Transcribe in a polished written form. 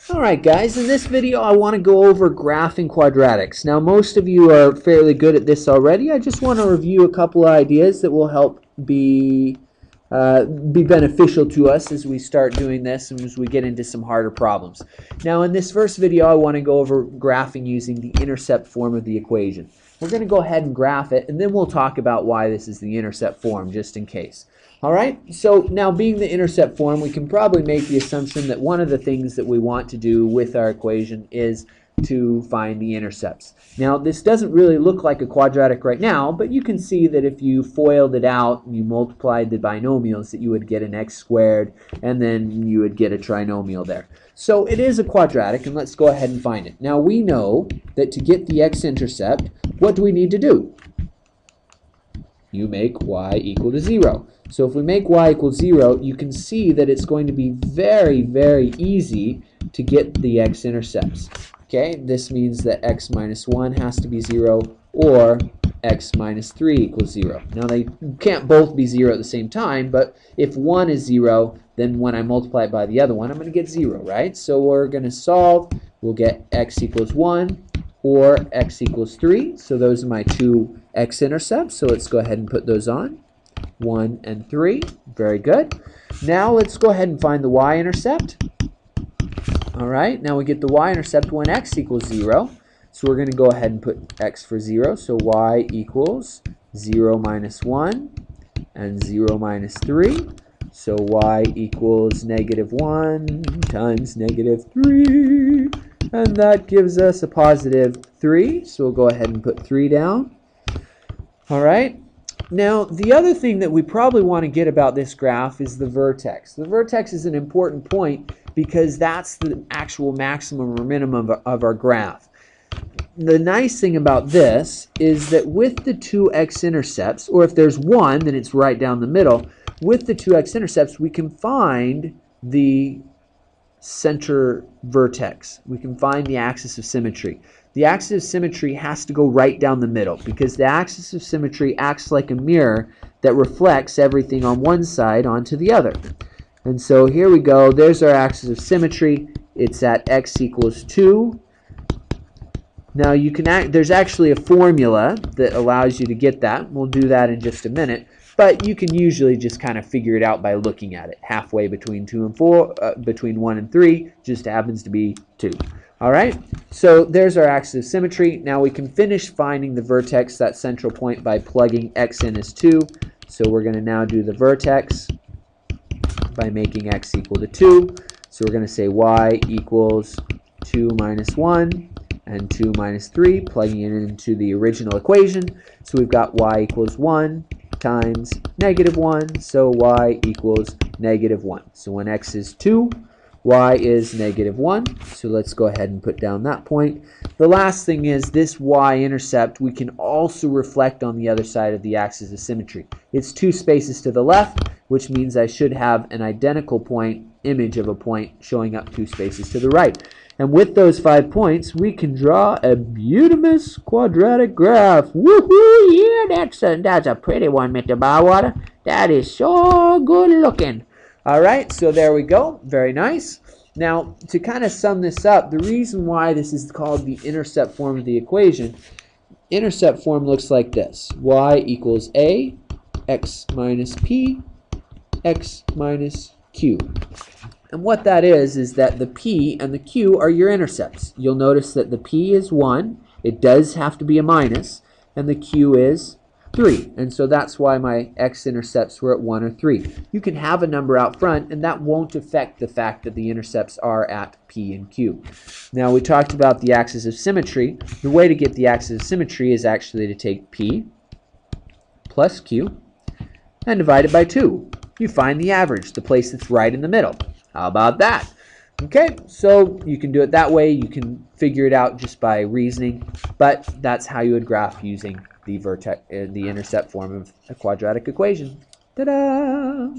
Alright guys, in this video I want to go over graphing quadratics. Now most of you are fairly good at this already. I just want to review a couple of ideas that will help be beneficial to us as we start doing this and as we get into some harder problems. Now in this first video I want to go over graphing using the intercept form of the equation. We're going to go ahead and graph it, and then we'll talk about why this is the intercept form just in case. Alright, so now being the intercept form, we can probably make the assumption that one of the things that we want to do with our equation is to find the intercepts. Now this doesn't really look like a quadratic right now, but you can see that if you FOILed it out and you multiplied the binomials, that you would get an x squared and then you would get a trinomial there. So it is a quadratic, and let's go ahead and find it. Now we know that to get the x-intercept, what do we need to do? You make y equal to 0. So if we make y equal 0, you can see that it's going to be very, very easy to get the x-intercepts. Okay, this means that x minus 1 has to be 0, or x minus 3 equals 0. Now they can't both be 0 at the same time, but if one is 0, then when I multiply it by the other one, I'm going to get 0, right? So we're going to solve. We'll get x equals 1 or x equals 3. So those are my two x-intercepts. So let's go ahead and put those on. 1 and 3. Very good. Now let's go ahead and find the y-intercept. Alright, now we get the y-intercept when x equals 0. So we're going to go ahead and put x for 0. So y equals 0 minus 1 and 0 minus 3. So y equals negative 1 times negative 3. And that gives us a positive 3. So we'll go ahead and put 3 down. Alright. Now, the other thing that we probably want to get about this graph is the vertex. The vertex is an important point because that's the actual maximum or minimum of our graph. The nice thing about this is that with the two x-intercepts, or if there's one, then it's right down the middle, with the two x-intercepts, we can find the center vertex. We can find the axis of symmetry. The axis of symmetry has to go right down the middle because the axis of symmetry acts like a mirror that reflects everything on one side onto the other. And so here we go. There's our axis of symmetry. It's at x equals 2. Now you can there's actually a formula that allows you to get that. We'll do that in just a minute. But you can usually just kind of figure it out by looking at it. Halfway between 2 and 4, between 1 and 3, just happens to be 2. All right, so there's our axis of symmetry. Now we can finish finding the vertex, that central point, by plugging x in as 2. So we're going to now do the vertex by making x equal to 2. So we're going to say y equals 2 minus 1 and 2 minus 3, plugging it into the original equation. So we've got y equals 1 times negative 1, so y equals negative 1. So when x is 2, y is negative 1. So let's go ahead and put down that point. The last thing is this y-intercept we can also reflect on the other side of the axis of symmetry. It's 2 spaces to the left, which means I should have an identical point, image of a point, showing up 2 spaces to the right. And with those 5 points, we can draw a beautiful quadratic graph. Woohoo! Yeah, that's a pretty one, Mr. Bywater. That is so good looking. All right, so there we go. Very nice. Now, to kind of sum this up, the reason why this is called the intercept form of the equation, intercept form looks like this. Y equals A, x minus P, x minus Q. And what that is that the P and the Q are your intercepts. You'll notice that the P is 1. It does have to be a minus. And the Q is 3. And so that's why my x-intercepts were at 1 or 3. You can have a number out front, and that won't affect the fact that the intercepts are at P and Q. Now, we talked about the axis of symmetry. The way to get the axis of symmetry is actually to take P plus Q and divide it by 2. You find the average, the place that's right in the middle. How about that? Okay, so you can do it that way. You can figure it out just by reasoning, but that's how you would graph using the intercept form of a quadratic equation. Ta-da!